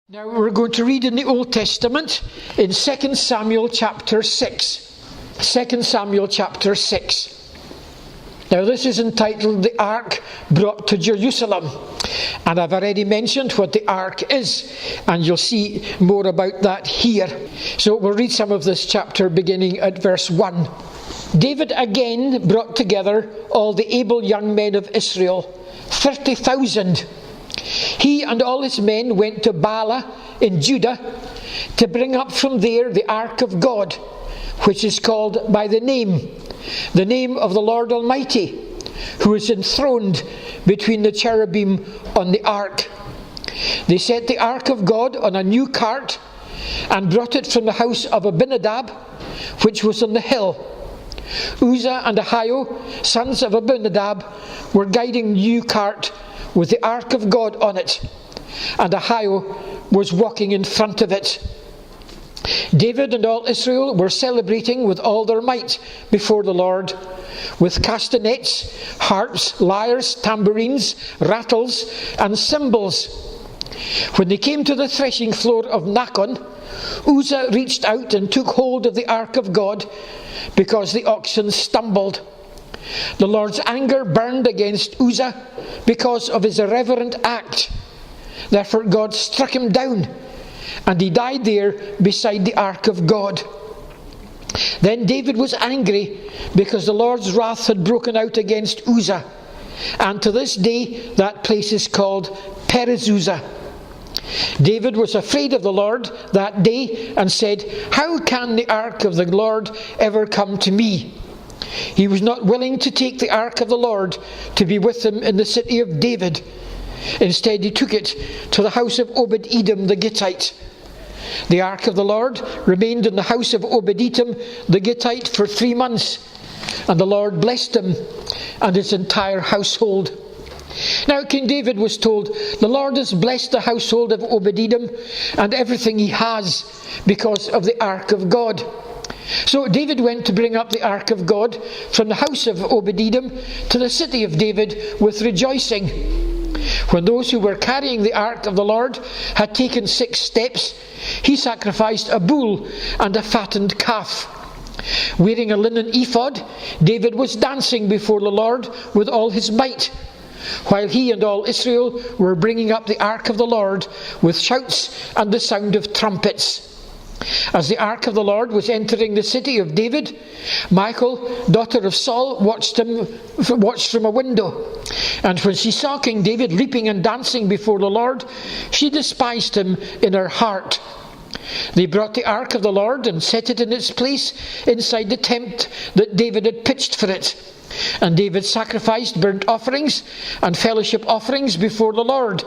Now we're going to read in the Old Testament in 2 Samuel chapter 6. 2 Samuel chapter 6. Now this is entitled The Ark Brought to Jerusalem. And I've already mentioned what the Ark is, and you'll see more about that here. So we'll read some of this chapter beginning at verse 1. David again brought together all the able young men of Israel, 30,000. He and all his men went to Baalah in Judah to bring up from there the ark of God, which is called by the name of the Lord Almighty, who is enthroned between the cherubim on the ark. They set the ark of God on a new cart and brought it from the house of Abinadab, which was on the hill. Uzzah and Ahio, sons of Abinadab, were guiding the new cart with the ark of God on it, and Ahio was walking in front of it. David and all Israel were celebrating with all their might before the Lord, with castanets, harps, lyres, tambourines, rattles, and cymbals. When they came to the threshing floor of Nacon, Uzzah reached out and took hold of the ark of God, because the oxen stumbled. The Lord's anger burned against Uzzah because of his irreverent act. Therefore God struck him down, and he died there beside the ark of God. Then David was angry because the Lord's wrath had broken out against Uzzah, and to this day that place is called Perez-Uzzah. David was afraid of the Lord that day and said, "How can the ark of the Lord ever come to me?" He was not willing to take the ark of the Lord to be with him in the city of David. Instead, he took it to the house of Obed-Edom the Gittite. The ark of the Lord remained in the house of Obed-Edom the Gittite for 3 months, and the Lord blessed him and his entire household. Now King David was told, "The Lord has blessed the household of Obed-Edom and everything he has because of the ark of God." So David went to bring up the ark of God from the house of Obed-Edom to the city of David with rejoicing. When those who were carrying the ark of the Lord had taken 6 steps, he sacrificed a bull and a fattened calf. Wearing a linen ephod, David was dancing before the Lord with all his might, while he and all Israel were bringing up the ark of the Lord with shouts and the sound of trumpets. As the ark of the Lord was entering the city of David, Michal, daughter of Saul, watched from a window. And when she saw King David leaping and dancing before the Lord, she despised him in her heart. They brought the ark of the Lord and set it in its place inside the tent that David had pitched for it. And David sacrificed burnt offerings and fellowship offerings before the Lord.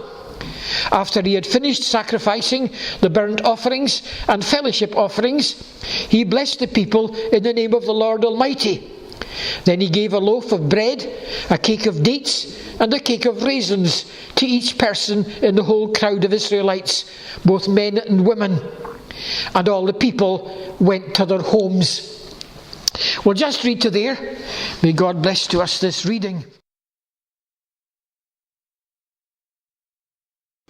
After he had finished sacrificing the burnt offerings and fellowship offerings, he blessed the people in the name of the Lord Almighty. Then he gave a loaf of bread, a cake of dates, and a cake of raisins to each person in the whole crowd of Israelites, both men and women. And all the people went to their homes. We'll just read to there. May God bless to us this reading.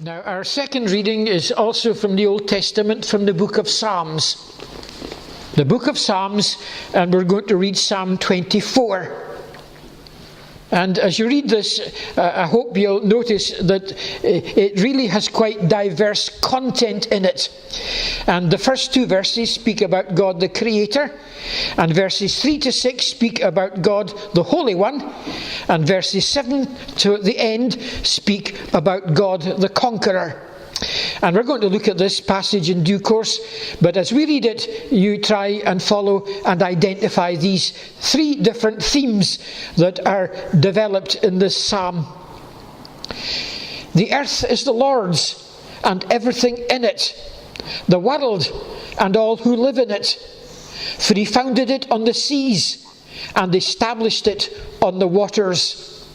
Now, our second reading is also from the Old Testament, from the book of Psalms. The book of Psalms, and we're going to read Psalm 24. And as you read this, I hope you'll notice that it really has quite diverse content in it. And the first 2 verses speak about God the Creator, and verses 3 to 6 speak about God the Holy One, and verses 7 to the end speak about God the Conqueror. And we're going to look at this passage in due course, but as we read it, you try and follow and identify these 3 different themes that are developed in this psalm. The earth is the Lord's, and everything in it, the world and all who live in it. For he founded it on the seas and established it on the waters.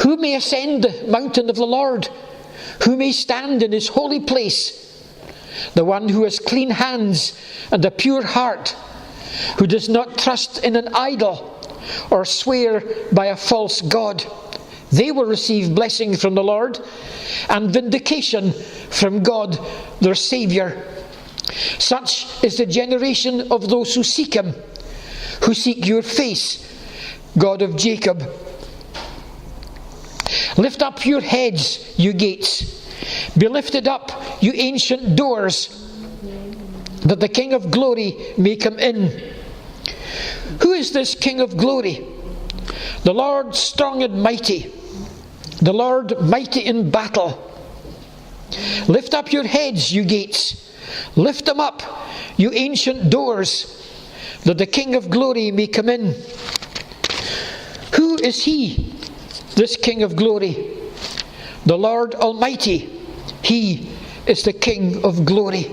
Who may ascend the mountain of the Lord? Who may stand in his holy place? The one who has clean hands and a pure heart, who does not trust in an idol or swear by a false god. They will receive blessing from the Lord and vindication from God, their Saviour. Such is the generation of those who seek him, who seek your face, God of Jacob. Lift up your heads, you gates. Be lifted up, you ancient doors, that the King of glory may come in. Who is this King of glory? The Lord strong and mighty, the Lord mighty in battle. Lift up your heads, you gates. Lift them up, you ancient doors, that the King of glory may come in. Who is he, this King of glory? The Lord Almighty. He is the King of glory.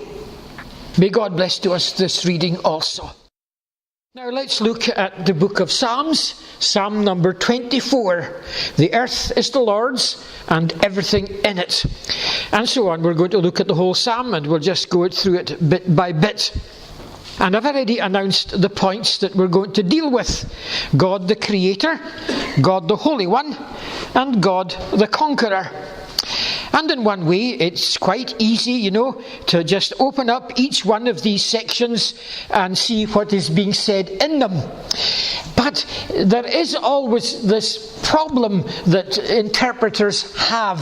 May God bless to us this reading also. Now let's look at the book of Psalms, Psalm number 24. The earth is the Lord's and everything in it. And so on. We're going to look at the whole psalm and we'll just go through it bit by bit. And I've already announced the points that we're going to deal with. God the Creator, God the Holy One, and God the Conqueror. And in one way, it's quite easy, to just open up each one of these sections and see what is being said in them. But there is always this problem that interpreters have,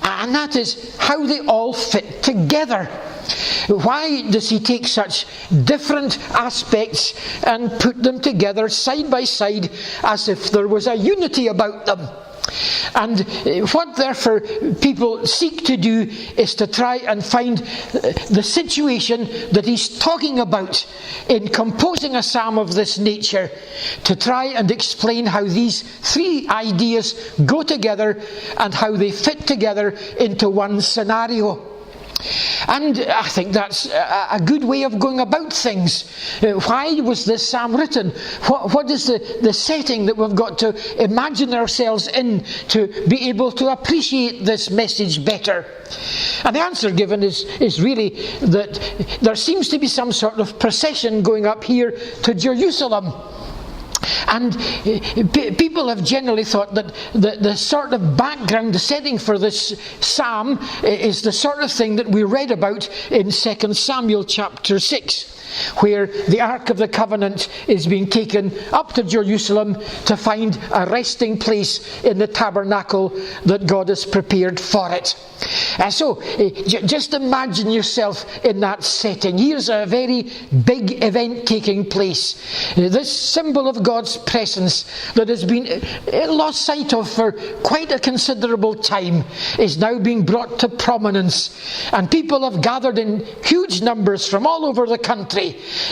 and that is how they all fit together. Why does he take such different aspects and put them together side by side as if there was a unity about them? And what therefore people seek to do is to try and find the situation that he's talking about in composing a psalm of this nature, to try and explain how these three ideas go together and how they fit together into one scenario. And I think that's a good way of going about things. Why was this psalm written? What is the setting that we've got to imagine ourselves in to be able to appreciate this message better? And the answer given is really that there seems to be some sort of procession going up here to Jerusalem. And people have generally thought that the sort of background, the setting for this psalm is the sort of thing that we read about in 2 Samuel chapter 6. Where the Ark of the Covenant is being taken up to Jerusalem to find a resting place in the tabernacle that God has prepared for it. So just imagine yourself in that setting. Here's a very big event taking place. This symbol of God's presence that has been lost sight of for quite a considerable time is now being brought to prominence. And people have gathered in huge numbers from all over the country.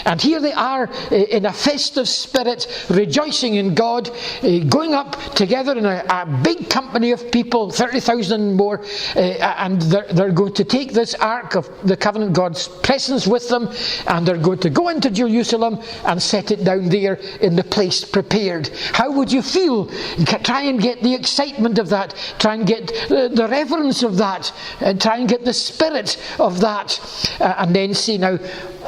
And here they are in a festive spirit, rejoicing in God, going up together in a big company of people, 30,000 more, and they're going to take this Ark of the Covenant, God's presence with them, and they're going to go into Jerusalem and set it down there in the place prepared. How would you feel? Try and get the excitement of that, try and get the reverence of that, and try and get the spirit of that, and then see now,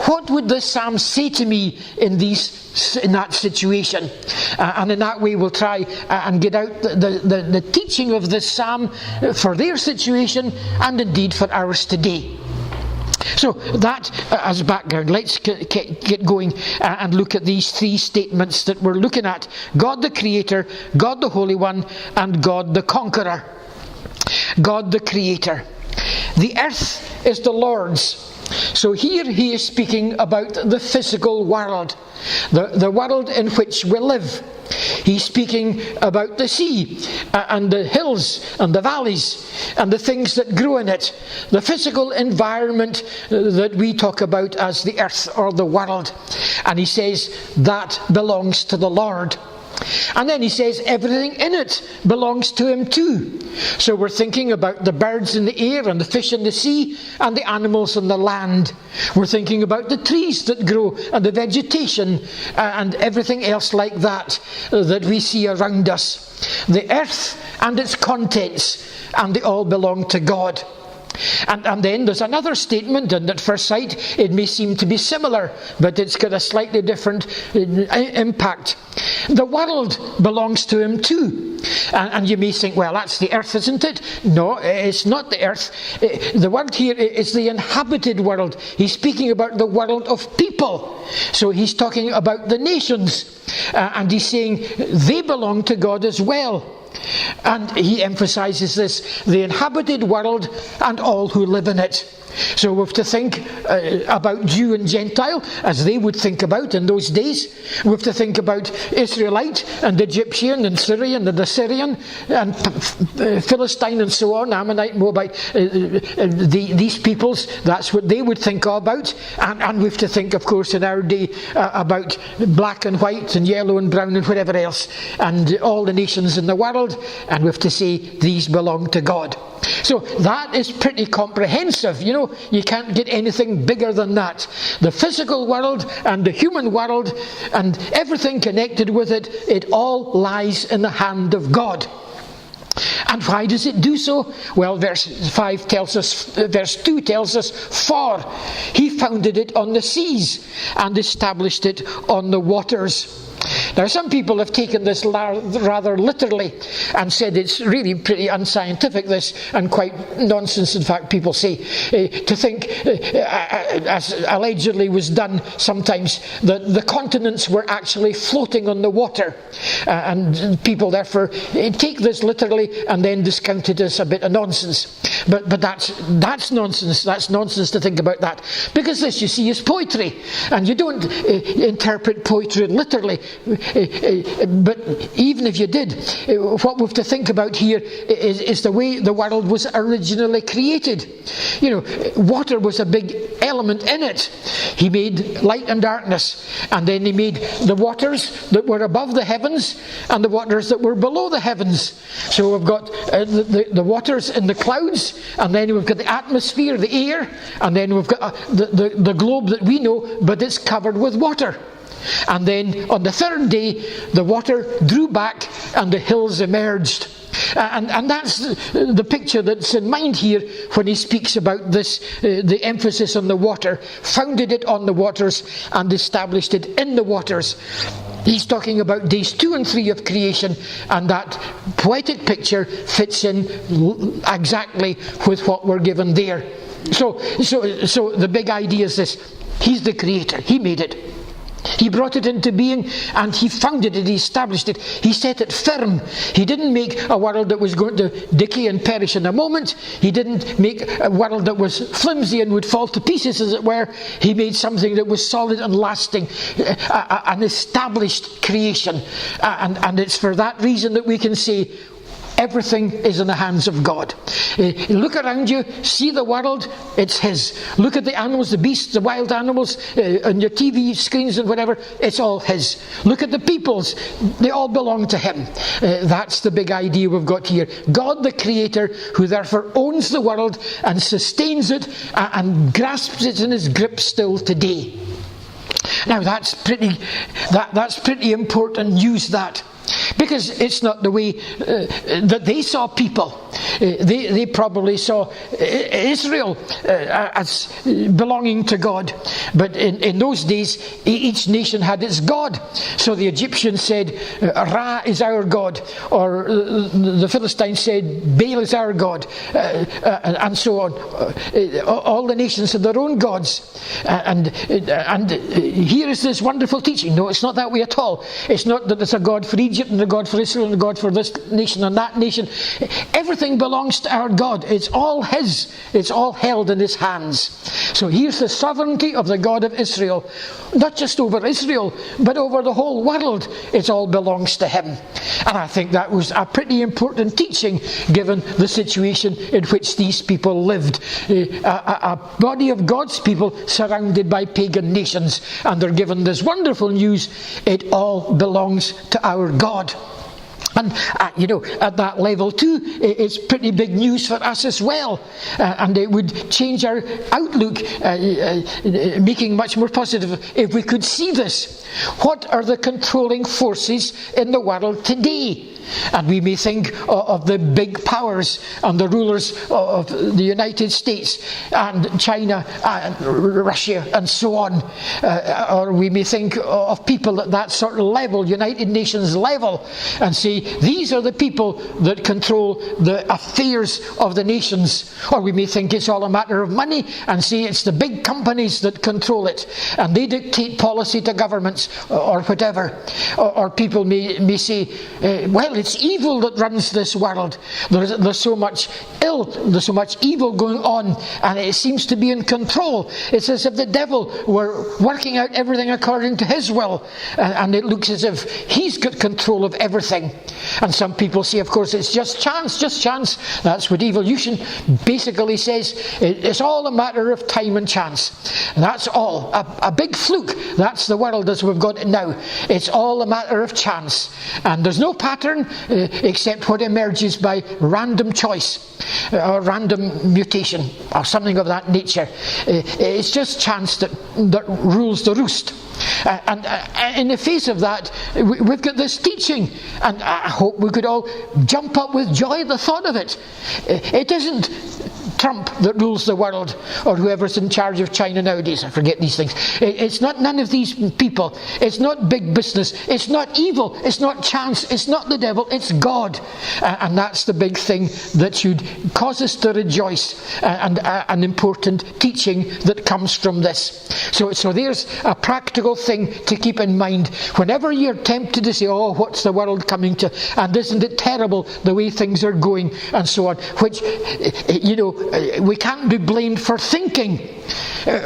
what would this psalm say to me in that situation? And in that way we'll try and get out the teaching of this psalm for their situation and indeed for ours today. So that as background, let's get going and look at these three statements that we're looking at. God the Creator, God the Holy One, and God the Conqueror. God the Creator. The earth is the Lord's. So here he is speaking about the physical world, the world in which we live. He's speaking about the sea and the hills and the valleys and the things that grow in it, the physical environment that we talk about as the earth or the world. And he says that belongs to the Lord. And then he says everything in it belongs to him too. So we're thinking about the birds in the air and the fish in the sea and the animals on the land. We're thinking about the trees that grow and the vegetation and everything else like that that we see around us. The earth and its contents, and they all belong to God. And then there's another statement, and at first sight it may seem to be similar, but it's got a slightly different impact. The world belongs to him too. And you may think, well, that's the earth, isn't it? No, it's not the earth. The word here is the inhabited world. He's speaking about the world of people. So he's talking about the nations. And he's saying they belong to God as well. And he emphasizes this, the inhabited world and all who live in it. So we have to think about Jew and Gentile, as they would think about in those days. We have to think about Israelite and Egyptian and Syrian and Assyrian and Philistine and so on, Ammonite, Moabite. These peoples, that's what they would think about. And we have to think, of course, in our day about black and white and yellow and brown and whatever else, and all the nations in the world. And we have to say these belong to God. So that is pretty comprehensive. You know, you can't get anything bigger than that. The physical world and the human world and everything connected with it, it all lies in the hand of God. And why does it do so? Well, verse 2 tells us, for he founded it on the seas and established it on the waters. Now, some people have taken this rather literally and said it's really pretty unscientific, this, and quite nonsense, in fact, people say, to think, as allegedly was done sometimes, that the continents were actually floating on the water. And people, therefore, take this literally and then discount it as a bit of nonsense. But that's nonsense. That's nonsense to think about that. Because this, you see, is poetry. And you don't interpret poetry literally. But even if you did, what we have to think about here is the way the world was originally created. You know, water was a big element in it. He made light and darkness, and then he made the waters that were above the heavens and the waters that were below the heavens. So we've got the waters in the clouds, and then we've got the atmosphere, the air, and then we've got the globe that we know, but it's covered with water. And then on the third day, the water drew back and the hills emerged. And that's the picture that's in mind here when he speaks about this, the emphasis on the water. Founded it on the waters and established it in the waters. He's talking about days 2 and 3 of creation, and that poetic picture fits in exactly with what we're given there. So the big idea is this: he's the creator, he made it. He brought it into being, and he founded it, he established it, he set it firm. He didn't make a world that was going to decay and perish in a moment. He didn't make a world that was flimsy and would fall to pieces, as it were. He made something that was solid and lasting, an established creation. And it's for that reason that we can say, everything is in the hands of God. Look around you, see the world, it's His. Look at the animals, the beasts, the wild animals, on your TV screens and whatever, it's all His. Look at the peoples, they all belong to Him. That's the big idea we've got here. God the Creator, who therefore owns the world and sustains it and grasps it in His grip still today. Now that's pretty important news, that. Because it's not the way that they saw people. They probably saw Israel as belonging to God. But in those days, each nation had its God. So the Egyptians said, Ra is our God. Or the Philistines said, Baal is our God. And so on. All the nations had their own gods. And here is this wonderful teaching. No, it's not that way at all. It's not that there's a God for Egypt and a God for Israel and a God for this nation and that nation. Everything belongs to our God. It's all His. It's all held in His hands. So here's the sovereignty of the God of Israel. Not just over Israel, but over the whole world. It all belongs to Him. And I think that was a pretty important teaching, given the situation in which these people lived. A body of God's people surrounded by pagan nations. And they're given this wonderful news: it all belongs to our God. And at that level too, it's pretty big news for us as well. And it would change our outlook, making much more positive if we could see this. What are the controlling forces in the world today? And we may think of the big powers and the rulers of the United States and China and Russia and so on. Or we may think of people at that sort of level, United Nations level, and say, these are the people that control the affairs of the nations. Or we may think it's all a matter of money and say it's the big companies that control it and they dictate policy to governments or whatever. Or people may say, well, it's evil that runs this world. There's so much ill, there's so much evil going on, and it seems to be in control. It's as if the devil were working out everything according to his will, and it looks as if he's got control of everything. And some people say, of course, it's just chance. That's what evolution basically says. It's all a matter of time and chance. That's all. A big fluke. That's the world as we've got it now. It's all a matter of chance. And there's no pattern except what emerges by random choice or random mutation or something of that nature. It's just chance that rules the roost. And in the face of that, we've got this teaching, and I hope we could all jump up with joy at the thought of it. It isn't Trump that rules the world, or whoever's in charge of China nowadays. I forget these things. It's not none of these people. It's not big business. It's not evil. It's not chance. It's not the devil. It's God. And that's the big thing that should cause us to rejoice, and an important teaching that comes from this. So there's a practical thing to keep in mind. Whenever you're tempted to say, oh, what's the world coming to? And isn't it terrible the way things are going? And so on. Which, we can't be blamed for thinking.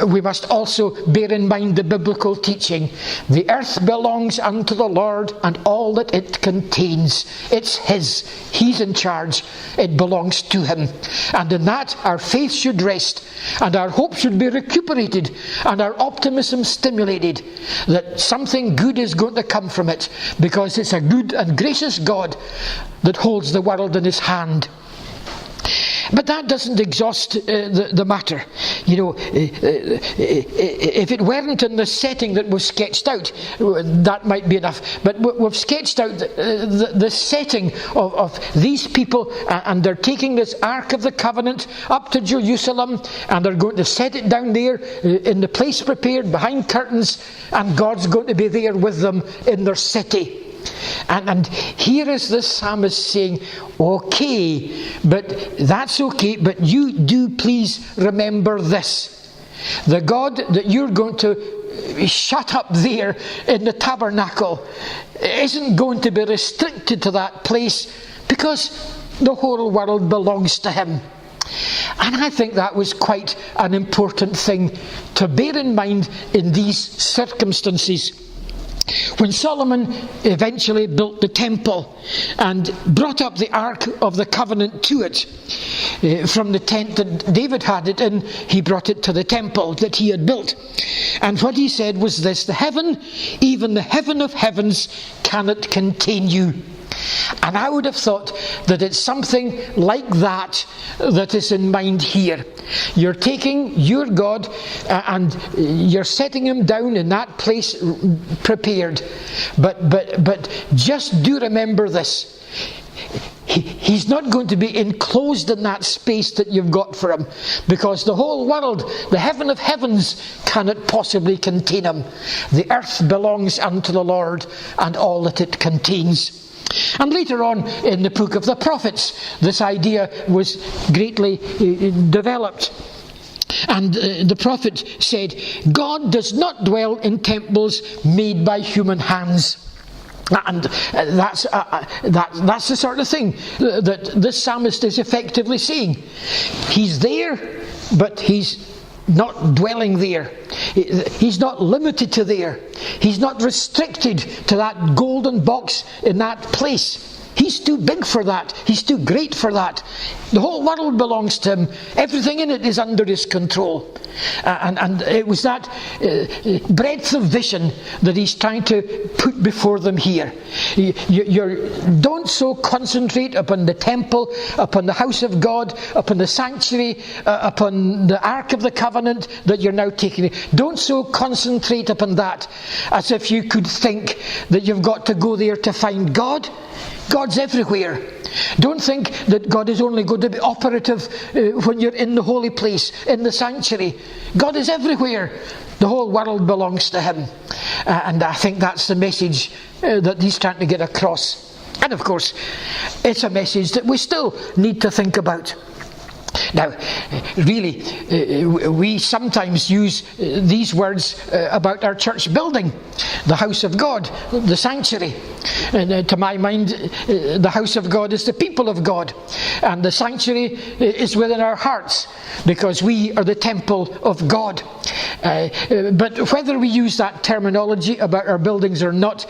We must also bear in mind the biblical teaching. The earth belongs unto the Lord and all that it contains. It's His. He's in charge. It belongs to Him. And in that our faith should rest, and our hope should be recuperated, and our optimism stimulated that something good is going to come from it, because it's a good and gracious God that holds the world in His hand. But that doesn't exhaust the matter. If it weren't in the setting that was sketched out, that might be enough. But we've sketched out the setting of these people, and they're taking this Ark of the Covenant up to Jerusalem, and they're going to set it down there in the place prepared behind curtains, and God's going to be there with them in their city. And here is the psalmist saying, okay, but that's okay, but you do please remember this. The God that you're going to shut up there in the tabernacle isn't going to be restricted to that place, because the whole world belongs to Him. And I think that was quite an important thing to bear in mind in these circumstances. When Solomon eventually built the temple and brought up the Ark of the Covenant to it, from the tent that David had it in, he brought it to the temple that he had built. And what he said was this: the heaven, even the heaven of heavens, cannot contain you. And I would have thought that it's something like that is in mind here. You're taking your God and you're setting Him down in that place prepared. But just do remember this. He's not going to be enclosed in that space that you've got for Him, because the whole world, the heaven of heavens, cannot possibly contain Him. The earth belongs unto the Lord and all that it contains. And later on in the book of the prophets, this idea was greatly developed. And the prophet said, God does not dwell in temples made by human hands. And that's the sort of thing that this psalmist is effectively saying. He's there, but He's not dwelling there. He's not limited to there. He's not restricted to that golden box in that place. He's too big for that. He's too great for that. The whole world belongs to him. Everything in it is under his control. And it was that breadth of vision that he's trying to put before them here. Don't so concentrate upon the temple, upon the house of God, upon the sanctuary, upon the Ark of the Covenant that you're now taking. Don't so concentrate upon that as if you could think that you've got to go there to find God. God's everywhere. Don't think that God is only going to be operative when you're in the holy place, in the sanctuary. God is everywhere. The whole world belongs to him. And I think that's the message that he's trying to get across. And of course, it's a message that we still need to think about. Now, really, we sometimes use these words about our church building, the house of God, the sanctuary. And to my mind, the house of God is the people of God, and the sanctuary is within our hearts, because we are the temple of God. But whether we use that terminology about our buildings or not,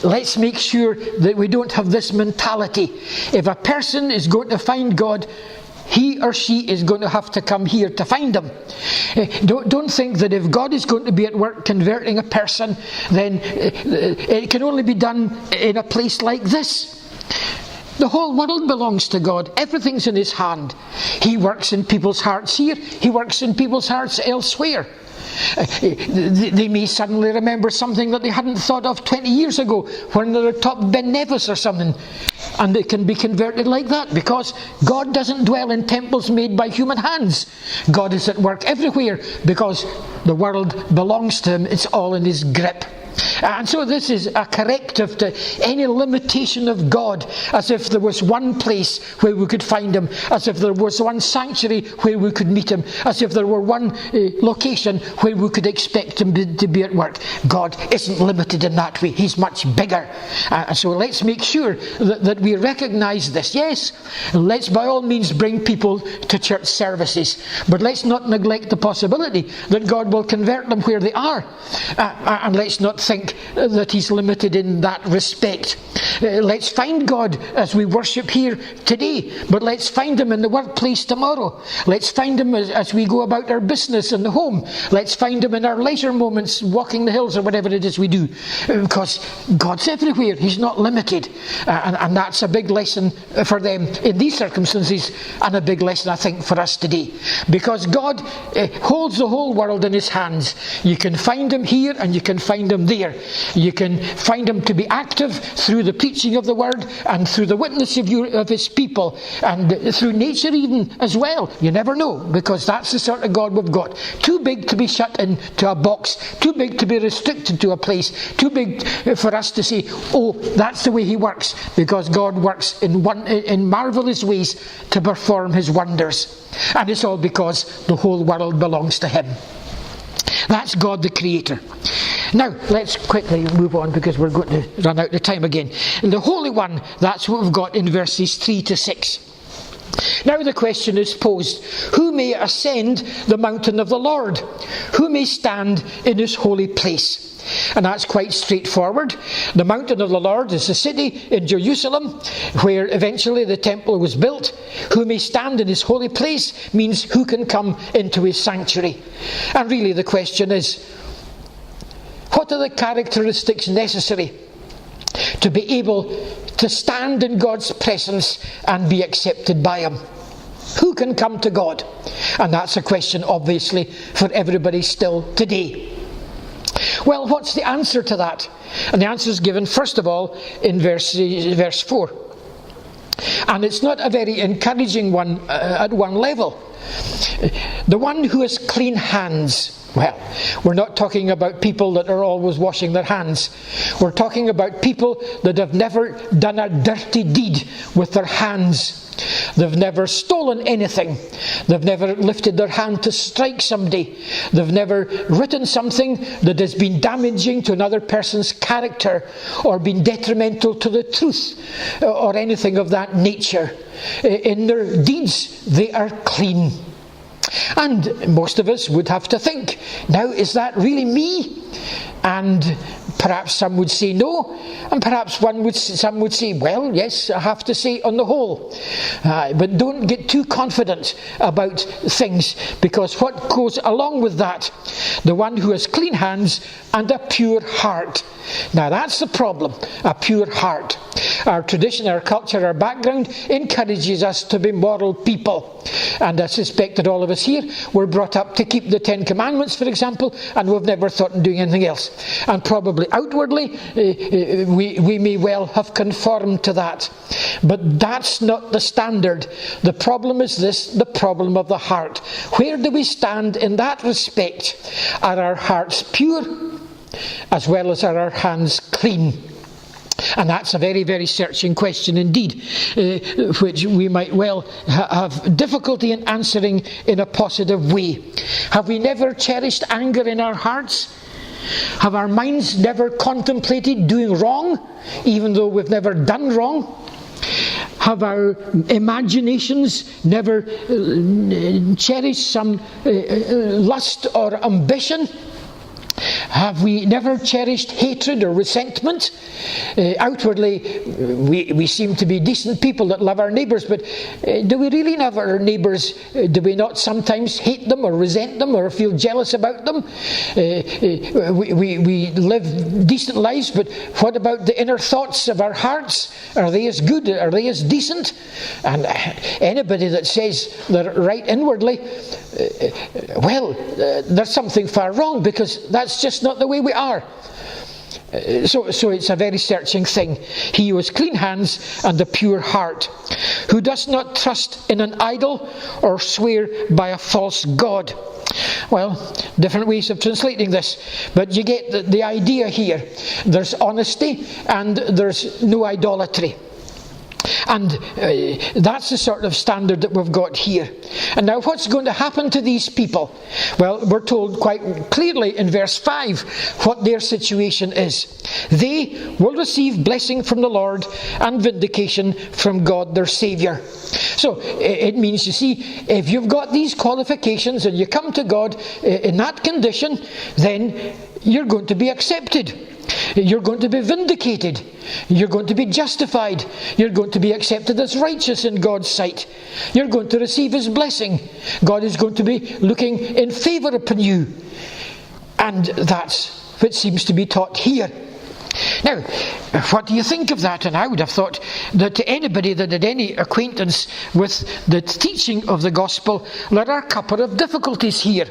let's make sure that we don't have this mentality. If a person is going to find God, he or she is going to have to come here to find him. Don't think that if God is going to be at work converting a person, then it can only be done in a place like this. The whole world belongs to God. Everything's in his hand. He works in people's hearts here. He works in people's hearts elsewhere. They may suddenly remember something that they hadn't thought of 20 years ago when they were taught Ben Nevis or something, and they can be converted like that, because God doesn't dwell in temples made by human hands. God is at work everywhere because the world belongs to him. It's all in his grip. And so this is a corrective to any limitation of God, as if there was one place where we could find him, as if there was one sanctuary where we could meet him, as if there were one location where we could expect him to be at work. God isn't limited in that way. He's much bigger. And so let's make sure that we recognise this. Yes, let's by all means bring people to church services, but let's not neglect the possibility that God will convert them where they are. And let's not think that he's limited in that respect. Let's find God as we worship here today, but let's find him in the workplace tomorrow. Let's find him as we go about our business in the home. Let's find him in our leisure moments, walking the hills or whatever it is we do, because God's everywhere. He's not limited. And that's a big lesson for them in these circumstances, and a big lesson I think for us today, because God holds the whole world in his hands. You can find him here and you can find him there. You can find him to be active through the preaching of the word and through the witness of his people, and through nature even as well. You never know, because that's the sort of God we've got. Too big to be shut into a box, too big to be restricted to a place, too big for us to say, oh, that's the way he works, because God works in marvellous ways to perform his wonders. And it's all because the whole world belongs to him. That's God the Creator. Now, let's quickly move on, because we're going to run out of time again. The Holy One, that's what we've got in verses 3 to 6. Now the question is posed, who may ascend the mountain of the Lord? Who may stand in his holy place? And that's quite straightforward. The mountain of the Lord is the city in Jerusalem where eventually the temple was built. Who may stand in his holy place means who can come into his sanctuary. And really the question is, what are the characteristics necessary to be able to stand in God's presence and be accepted by him? Who can come to God? And that's a question obviously for everybody still today. Well, what's the answer to that? And the answer is given first of all in verse 4. And it's not a very encouraging one at one level. The one who has clean hands. Well, we're not talking about people that are always washing their hands. We're talking about people that have never done a dirty deed with their hands. They've never stolen anything. They've never lifted their hand to strike somebody. They've never written something that has been damaging to another person's character or been detrimental to the truth or anything of that nature. In their deeds, they are clean. And most of us would have to think, now, is that really me? And perhaps some would say no, and perhaps some would say, well, yes, I have to say on the whole. But don't get too confident about things, because what goes along with that? The one who has clean hands and a pure heart. Now that's the problem, a pure heart. Our tradition, our culture, our background encourages us to be moral people. And I suspect that all of us here were brought up to keep the 10 Commandments, for example, and we've never thought of doing anything else. And probably outwardly, we may well have conformed to that. But that's not the standard. The problem is this, the problem of the heart. Where do we stand in that respect? Are our hearts pure, as well as are our hands clean? And that's a very, very searching question indeed, which we might well have difficulty in answering in a positive way. Have we never cherished anger in our hearts? Have our minds never contemplated doing wrong, even though we've never done wrong? Have our imaginations never cherished some lust or ambition? Have we never cherished hatred or resentment? Outwardly, we seem to be decent people that love our neighbours, but do we really love our neighbours? Do we not sometimes hate them or resent them or feel jealous about them? We live decent lives, but what about the inner thoughts of our hearts? Are they as good? Are they as decent? And anybody that says they're right inwardly, there's something far wrong, because that's just not the way we are. So it's a very searching thing. He who has clean hands and a pure heart, who does not trust in an idol or swear by a false god. Well, different ways of translating this, but you get the idea here. There's honesty and there's no idolatry. And that's the sort of standard that we've got here. And now what's going to happen to these people? Well, we're told quite clearly in verse 5 what their situation is. They will receive blessing from the Lord and vindication from God their Saviour. So it means, you see, if you've got these qualifications and you come to God in that condition, then you're going to be accepted. You're going to be vindicated. You're going to be justified. You're going to be accepted as righteous in God's sight. You're going to receive His blessing. God is going to be looking in favour upon you. And that's what seems to be taught here. Now, what do you think of that? And I would have thought that to anybody that had any acquaintance with the teaching of the gospel, there are a couple of difficulties here.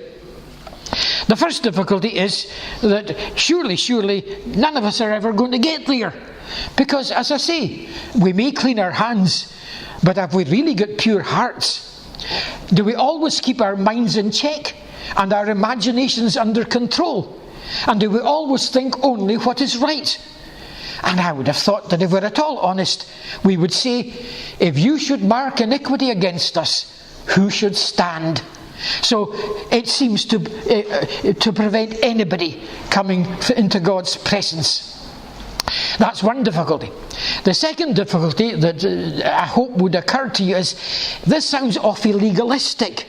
The first difficulty is that surely none of us are ever going to get there. Because, as I say, we may clean our hands, but have we really got pure hearts? Do we always keep our minds in check and our imaginations under control? And do we always think only what is right? And I would have thought that if we're at all honest, we would say, if you should mark iniquity against us, who should stand? So it seems to prevent anybody coming into God's presence. That's one difficulty. The second difficulty that I hope would occur to you is, this sounds awfully legalistic.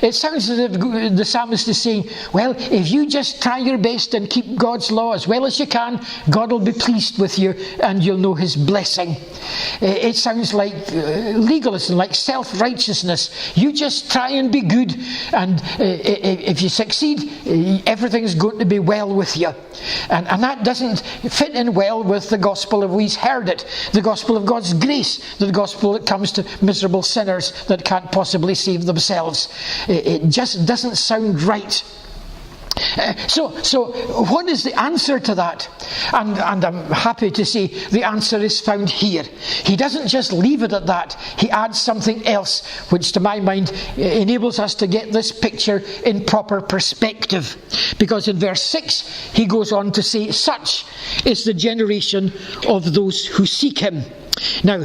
It sounds as if the psalmist is saying, well, if you just try your best and keep God's law as well as you can, God will be pleased with you and you'll know His blessing. It sounds like legalism, like self-righteousness. You just try and be good, and if you succeed, everything's going to be well with you. And that doesn't fit in well with the gospel of we've heard it, the gospel of God's grace, the gospel that comes to miserable sinners that can't possibly save themselves. It just doesn't sound right. So what is the answer to that? And I'm happy to say the answer is found here. He doesn't just leave it at that. He adds something else, which to my mind enables us to get this picture in proper perspective. Because in verse 6 he goes on to say, such is the generation of those who seek Him. Now,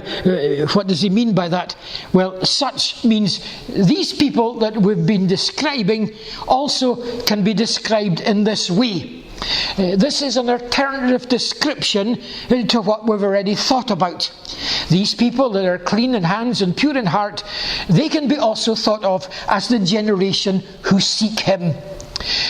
what does he mean by that? Well, such means these people that we've been describing also can be described in this way. This is an alternative description to what we've already thought about. These people that are clean in hands and pure in heart, they can be also thought of as the generation who seek Him.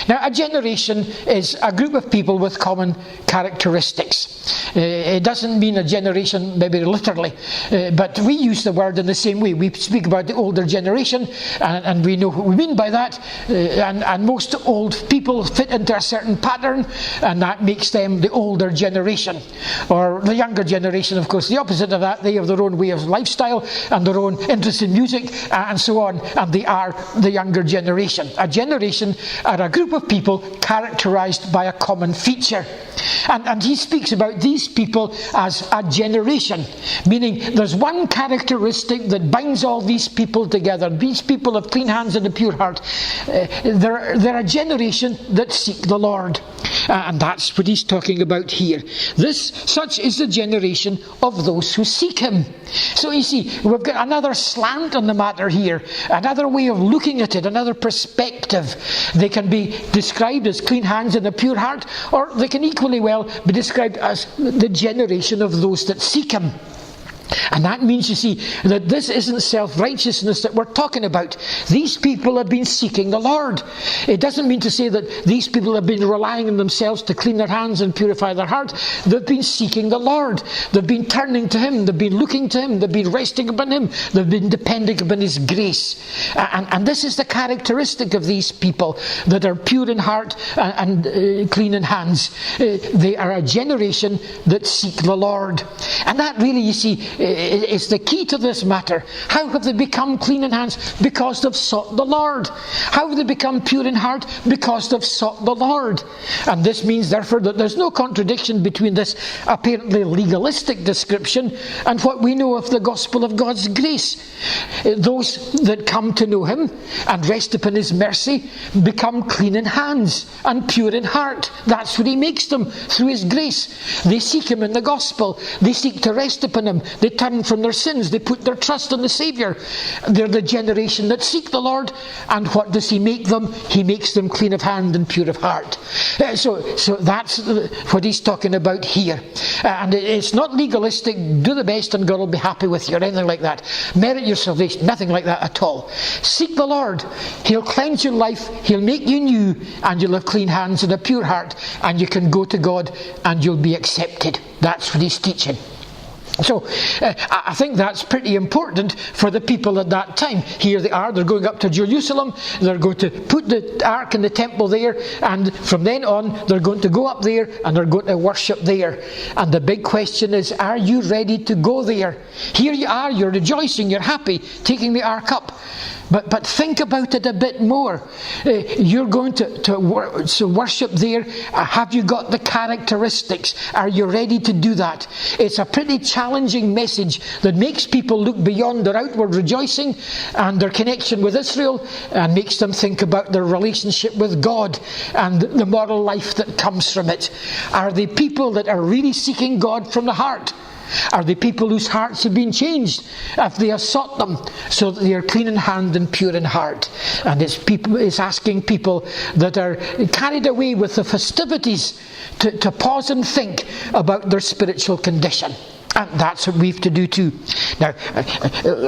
Now, a generation is a group of people with common characteristics. It doesn't mean a generation maybe literally, but we use the word in the same way. We speak about the older generation, and we know what we mean by that, and most old people fit into a certain pattern, and that makes them the older generation. Or the younger generation, of course, the opposite of that. They have their own way of lifestyle and their own interest in music and so on, and they are the younger generation. A generation are a group of people characterized by a common feature. And he speaks about these people as a generation, meaning there's one characteristic that binds all these people together. These people of clean hands and a pure heart, they're a generation that seek the Lord. And that's what he's talking about here. Such is the generation of those who seek him. So you see, we've got another slant on the matter here, another way of looking at it, another perspective. They can be described as clean hands and a pure heart, or they can equally well be described as the generation of those that seek him. And that means, you see, that this isn't self-righteousness that we're talking about. These people have been seeking the Lord. It doesn't mean to say that these people have been relying on themselves to clean their hands and purify their heart. They've been seeking the Lord. They've been turning to him. They've been looking to him. They've been resting upon him. They've been depending upon his grace. And this is the characteristic of these people that are pure in heart and clean in hands. They are a generation that seek the Lord. And that really, you see, is the key to this matter. How have they become clean in hands? Because they've sought the Lord. How have they become pure in heart? Because they've sought the Lord. And this means, therefore, that there's no contradiction between this apparently legalistic description and what we know of the gospel of God's grace. Those that come to know him and rest upon his mercy become clean in hands and pure in heart. That's what he makes them through his grace. They seek him in the gospel. They seek to rest upon him. They turn from their sins. They put their trust in the Saviour. They're the generation that seek the Lord. And what does he make them? He makes them clean of hand and pure of heart. So that's what he's talking about here. And it's not legalistic, do the best and God will be happy with you, or anything like that. Merit your salvation, nothing like that at all. Seek the Lord. He'll cleanse your life. He'll make you new, and you'll have clean hands and a pure heart, and you can go to God and you'll be accepted. That's what he's teaching. So I think that's pretty important for the people at that time. Here they are, they're going up to Jerusalem, they're going to put the ark in the temple there, and from then on they're going to go up there and they're going to worship there. And the big question is, are you ready to go there? Here you are, you're rejoicing, you're happy, taking the ark up. But think about it a bit more. You're going to worship there. Have you got the characteristics? Are you ready to do that? It's a pretty challenging message that makes people look beyond their outward rejoicing and their connection with Israel, and makes them think about their relationship with God and the moral life that comes from it. Are they people that are really seeking God from the heart? Are they people whose hearts have been changed if they have sought them, so that they are clean in hand and pure in heart? And it's asking people that are carried away with the festivities to pause and think about their spiritual condition. And that's what we've to do too. Now,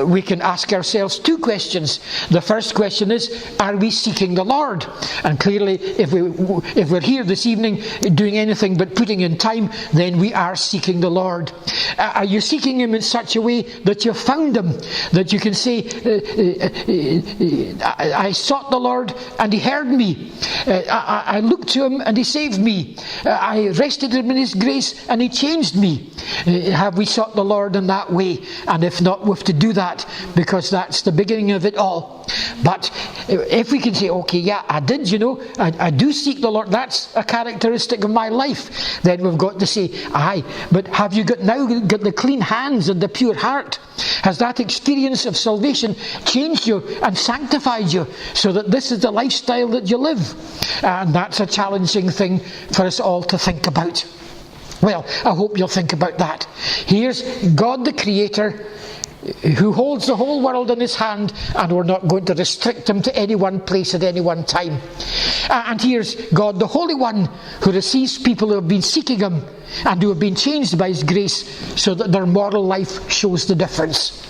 we can ask ourselves two questions. The first question is, are we seeking the Lord? And clearly, if we're here this evening doing anything but putting in time, then we are seeking the Lord. Are you seeking him in such a way that you've found him? That you can say, I sought the Lord and he heard me. I looked to him and he saved me. I rested in his grace and he changed me. Have we sought the Lord in that way? And if not, we have to do that, because that's the beginning of it all. But if we can say, okay, yeah, I did, I do seek the Lord, that's a characteristic of my life, then we've got to say, aye, but have you now got the clean hands and the pure heart? Has that experience of salvation changed you and sanctified you, so that this is the lifestyle that you live? And that's a challenging thing for us all to think about. Well, I hope you'll think about that. Here's God the Creator, who holds the whole world in his hand, and we're not going to restrict him to any one place at any one time. And here's God the Holy One, who receives people who have been seeking him and who have been changed by his grace, so that their moral life shows the difference.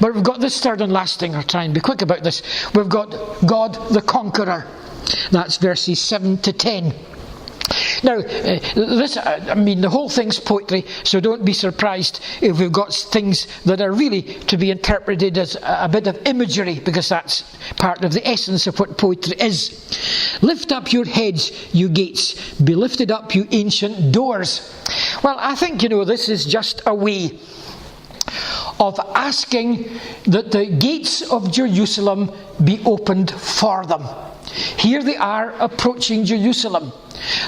But we've got this third and last thing. I'll try and be quick about this. We've got God the Conqueror. That's verses 7 to 10. Now, the whole thing's poetry, so don't be surprised if we've got things that are really to be interpreted as a bit of imagery, because that's part of the essence of what poetry is. Lift up your heads, you gates. Be lifted up, you ancient doors. Well, I think, this is just a way of asking that the gates of Jerusalem be opened for them. Here they are approaching Jerusalem.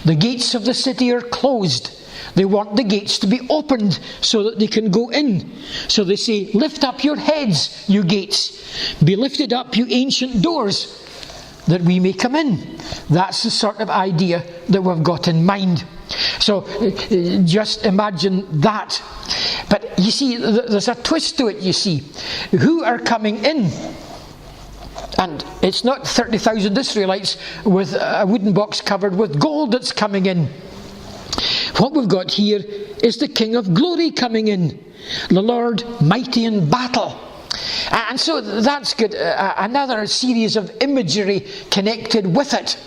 The gates of the city are closed. They want the gates to be opened so that they can go in. So they say, lift up your heads, you gates. Be lifted up, you ancient doors, that we may come in. That's the sort of idea that we've got in mind. So just imagine that. But you see, there's a twist to it, you see. Who are coming in? And it's not 30,000 Israelites with a wooden box covered with gold that's coming in. What we've got here is the King of Glory coming in, the Lord mighty in battle. And so that's good. Another series of imagery connected with it.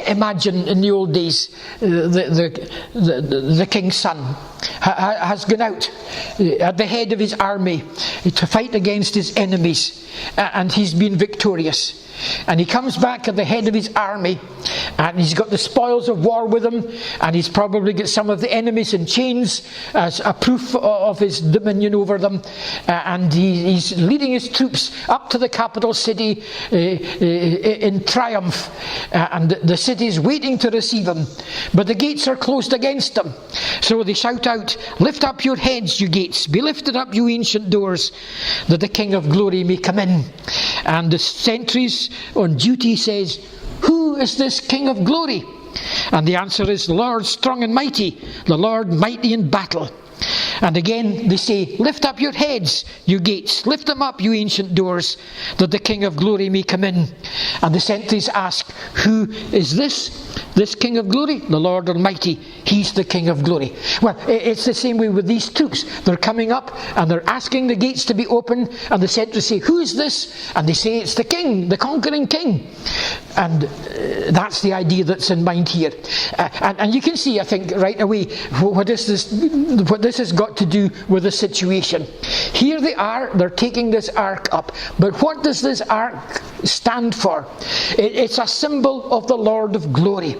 Imagine in the old days, the king's son has gone out at the head of his army to fight against his enemies, and he's been victorious. And he comes back at the head of his army, and he's got the spoils of war with him, and he's probably got some of the enemies in chains as a proof of his dominion over them, and he's leading his troops up to the capital city in triumph, and the city's waiting to receive him, but the gates are closed against him. So they shout out, lift up your heads, you gates, be lifted up, you ancient doors, that the King of Glory may come in. And the sentries on duty says, who is this King of Glory? And the answer is, the Lord strong and mighty, the Lord mighty in battle. And again they say, lift up your heads, you gates, lift them up, you ancient doors, that the King of Glory may come in. And the sentries ask, who is this King of Glory? The Lord Almighty, He's the King of Glory. Well, it's the same way with these troops. They're coming up and they're asking the gates to be opened, and the sentries say, who is this? And they say, it's the King, the conquering King. And that's the idea that's in mind here. And you can see, I think, right away what this has got to do with the situation. Here they are, they're taking this ark up. But what does this ark stand for? It's a symbol of the Lord of glory.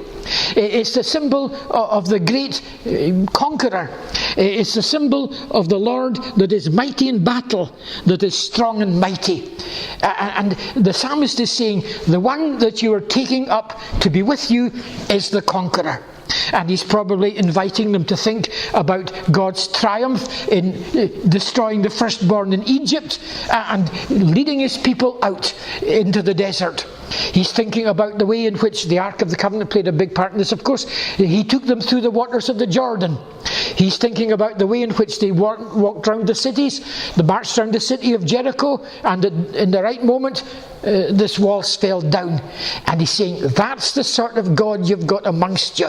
It's the symbol of the great conqueror. It's the symbol of the Lord that is mighty in battle, that is strong and mighty. And the psalmist is saying, the one that you are taking up to be with you is the conqueror. And he's probably inviting them to think about God's triumph in destroying the firstborn in Egypt and leading his people out into the desert. He's thinking about the way in which the Ark of the Covenant played a big part in this. Of course, he took them through the waters of the Jordan. He's thinking about the way in which they walked around the cities. They marched around the city of Jericho, and in the right moment, this walls fell down. And he's saying, that's the sort of God you've got amongst you.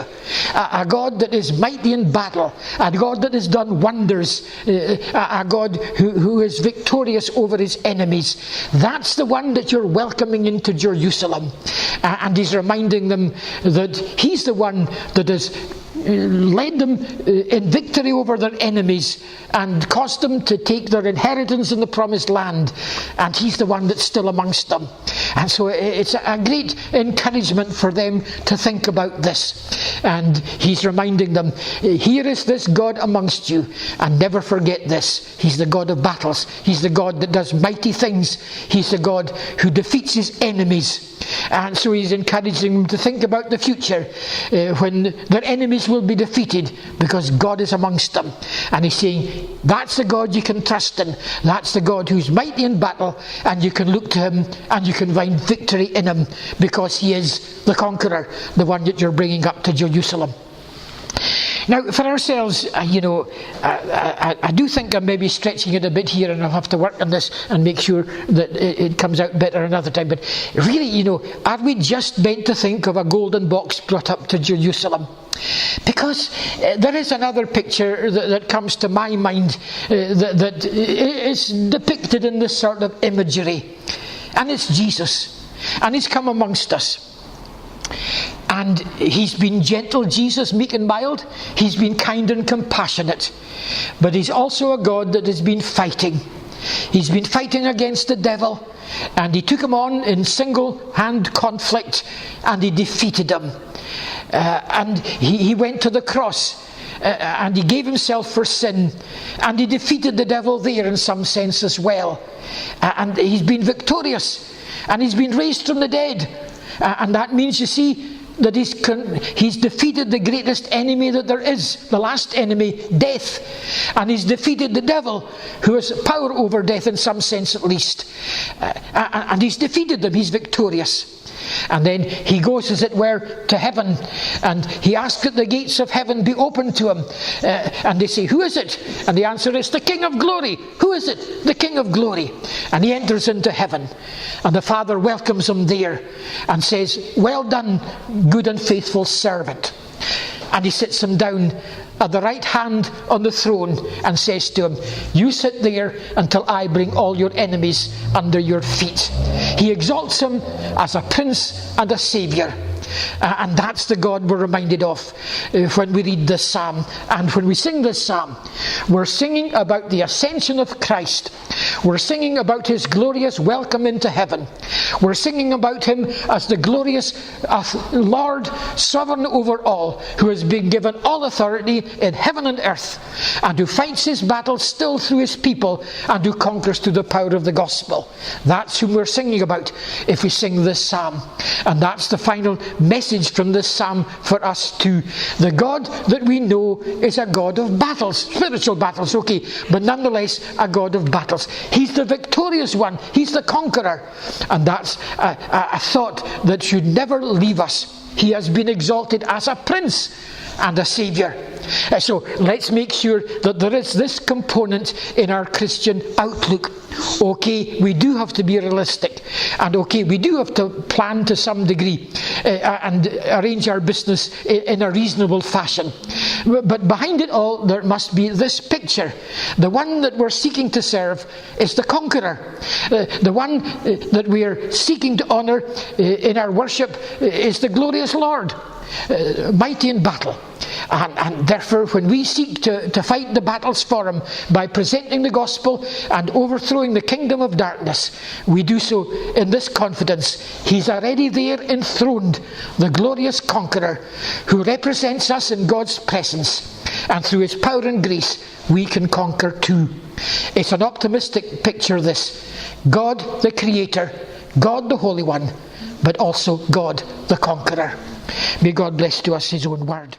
A God that is mighty in battle. A God that has done wonders. A God who is victorious over his enemies. That's the one that you're welcoming into Jerusalem. And he's reminding them that he's the one that has led them in victory over their enemies and caused them to take their inheritance in the promised land, and he's the one that's still amongst them. And so it's a great encouragement for them to think about this, and he's reminding them, here is this God amongst you, and never forget this. He's the God of battles. He's the God that does mighty things. He's the God who defeats his enemies. And so he's encouraging them to think about the future when their enemies will be defeated, because God is amongst them. And he's saying, that's the God you can trust in. That's the God who's mighty in battle, and you can look to him and you can find victory in him, because he is the conqueror, the one that you're bringing up to Jerusalem. Now, for ourselves, I do think I'm maybe stretching it a bit here, and I'll have to work on this and make sure that it comes out better another time. But really, are we just meant to think of a golden box brought up to Jerusalem? Because there is another picture that comes to my mind that is depicted in this sort of imagery. And it's Jesus. And he's come amongst us. And he's been gentle, Jesus, meek and mild. He's been kind and compassionate. But he's also a God that has been fighting. He's been fighting against the devil. And he took him on in single-hand conflict. And he defeated him. And he went to the cross. And he gave himself for sin. And he defeated the devil there in some sense as well. And he's been victorious. And he's been raised from the dead. And that means, you see, that he's defeated the greatest enemy that there is, the last enemy, death. And he's defeated the devil, who has power over death in some sense at least. And he's defeated them, he's victorious. And then he goes, as it were, to heaven, and he asks that the gates of heaven be opened to him. And they say, who is it? And the answer is, the King of Glory. Who is it? The King of Glory. And he enters into heaven. And the Father welcomes him there and says, well done, good and faithful servant. And he sits him down at the right hand on the throne and says to him, you sit there until I bring all your enemies under your feet. He exalts him as a prince and a saviour. And that's the God we're reminded of when we read this psalm. And when we sing this psalm, we're singing about the ascension of Christ. We're singing about his glorious welcome into heaven. We're singing about him as the glorious Lord, sovereign over all, who has been given all authority in heaven and earth, and who fights his battles still through his people, and who conquers through the power of the gospel. That's whom we're singing about if we sing this psalm. And that's the final message from this psalm for us too. The God that we know is a God of battles, spiritual battles, okay, but nonetheless a God of battles. He's the victorious one. He's the conqueror. And that's a thought that should never leave us. He has been exalted as a prince and a saviour. So let's make sure that there is this component in our Christian outlook. Okay, we do have to be realistic, and okay, we do have to plan to some degree and arrange our business in a reasonable fashion. But behind it all, there must be this picture. The one that we're seeking to serve is the conqueror. The one that we are seeking to honour in our worship is the glorious Lord, mighty in battle. And therefore, when we seek to fight the battles for him by presenting the gospel and overthrowing the kingdom of darkness, we do so in this confidence. He's already there enthroned, the glorious conqueror, who represents us in God's presence. And through his power and grace, we can conquer too. It's an optimistic picture, this. God the Creator, God the Holy One, but also God the Conqueror. May God bless to us his own word.